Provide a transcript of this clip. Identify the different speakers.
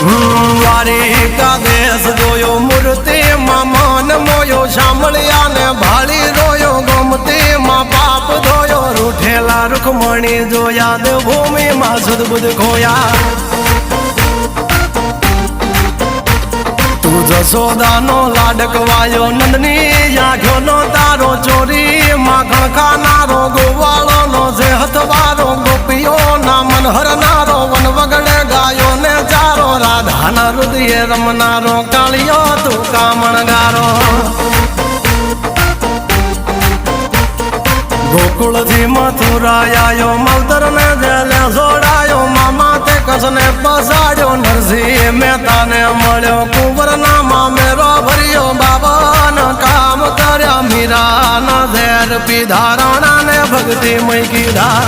Speaker 1: દ્વારિકા દેશ જોયો મૂર્તિ માં મન મોયો સાંભળ્યા ને ભાળી રોયો ગમતી માં પાપ ધોયો રૂઠેલા રૂખમણી જોયા દેવભૂમિ માં સદબુદ્ધ ખોયા તું જશોદાનો લાડકવાયો નંદની આંખો નો તારો ચોરી માખણ ખાનારો ગોવાળો નો જે હથવારો ગોપીઓ ના મન હરનારો વન વગડે ગાયો ને ચારો રાધાના હૃદય રમનારો કાળિયો તું કામણગારો ગોકુળથી મથુરાયો માવતર ને જેલે જોડાયો મામા તે કસને પસાડ્યો નરસિંહ મહેતાને મળ્યો કુંવર ના મામેરો ભર્યો બાબન કામ કર્યા મીરાના ઝેર પીધા રાણા ને ભક્તિ મય કીધા